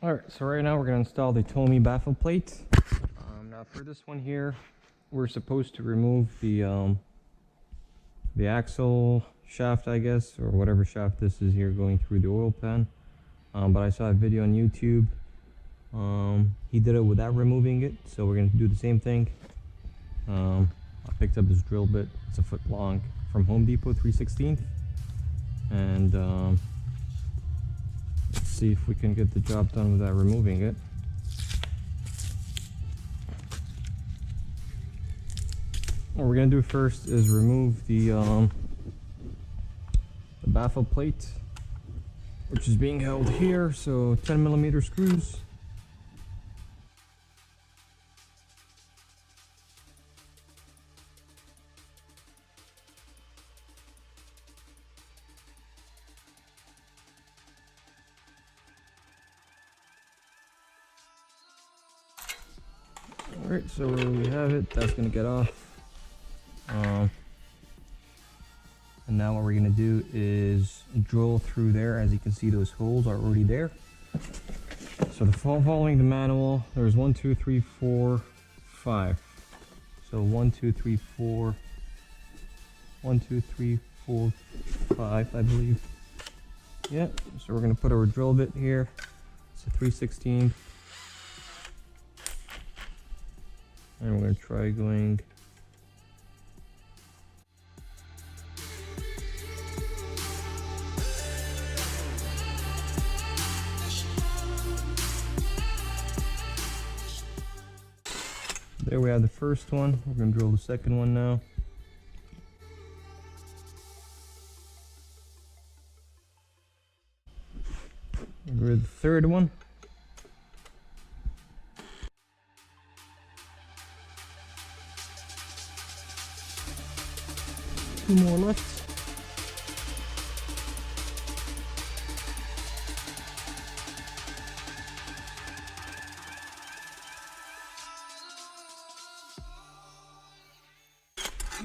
Alright, so right now we're going to install the Tomei baffle plate. Now for this one here, we're supposed to remove the axle shaft, I guess, or whatever shaft this is here going through the oil pan. But I saw a video on YouTube. He did it without removing it, so we're going to do the same thing. I picked up this drill bit, it's a foot long, from Home Depot, 3/16, and let's see if we can get the job done without removing it. What we're going to do first is remove the baffle plate, which is being held here, so 10mm screws. Alright, so we have it, that's going to get off. And now what we're going to do is drill through there. As you can see, those holes are already there. So following the manual, there's 1, 2, 3, 4, 5. So 1, 2, 3, 4, 1, 2, 3, 4, 5, I believe. Yeah, so we're going to put our drill bit here. It's a 3/16. And we're going to try going there. We have the first one. We're going to drill the second one now. We're the third one. Two more left.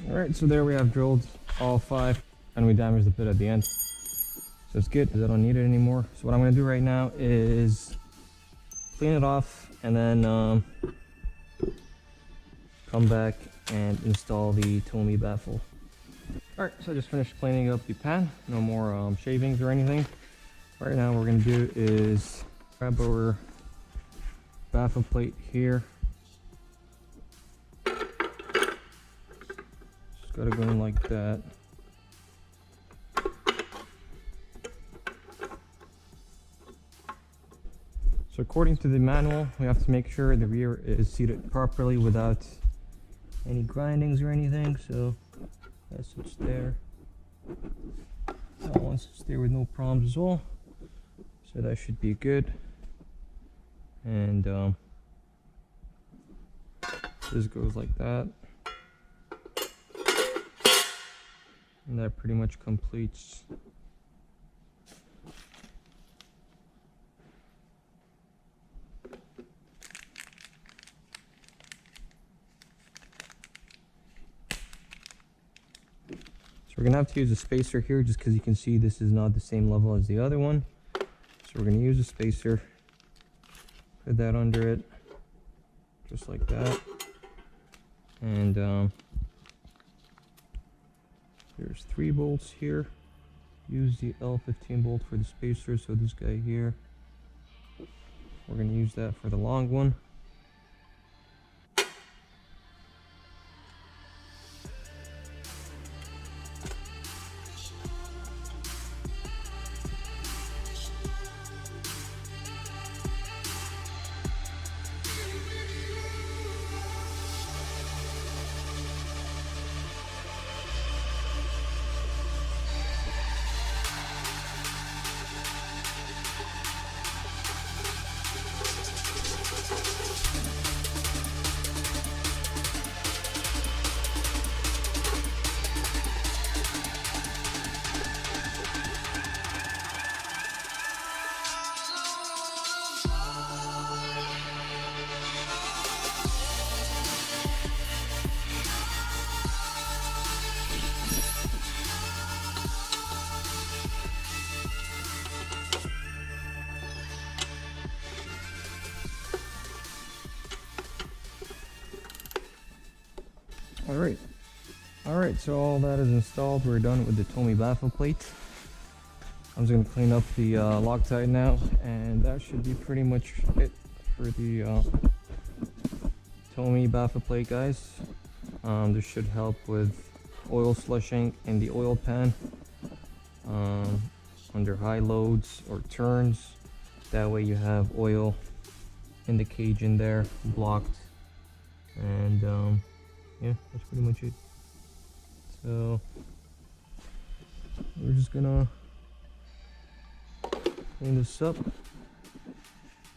Alright, so there we have drilled all 5, and we damaged the bit at the end. So it's good because I don't need it anymore. So what I'm going to do right now is clean it off and then come back and install the Tomei baffle. Alright, so I just finished cleaning up the pan. No more shavings or anything. Right now what we're going to do is grab our baffle plate here. Just got to go in like that. So according to the manual, we have to make sure the rear is seated properly without any grindings or anything. So that's what's there. That one sits there with no problems as well. So that should be good. And this goes like that. And that pretty much completes we're going to have to use a spacer here just because you can see this is not the same level as the other one. So we're going to use a spacer, put that under it, just like that. And there's 3 bolts here. Use the L15 bolt for the spacer, so this guy here. We're going to use that for the long one. Alright, so all that is installed. We're done with the Tomei baffle plate. I'm just going to clean up the Loctite now, and that should be pretty much it for the Tomei baffle plate, guys. This should help with oil slushing in the oil pan under high loads or turns. That way you have oil in the cage in there blocked, and yeah, that's pretty much it. So we're just gonna clean this up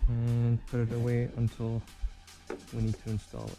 and put it away until we need to install it.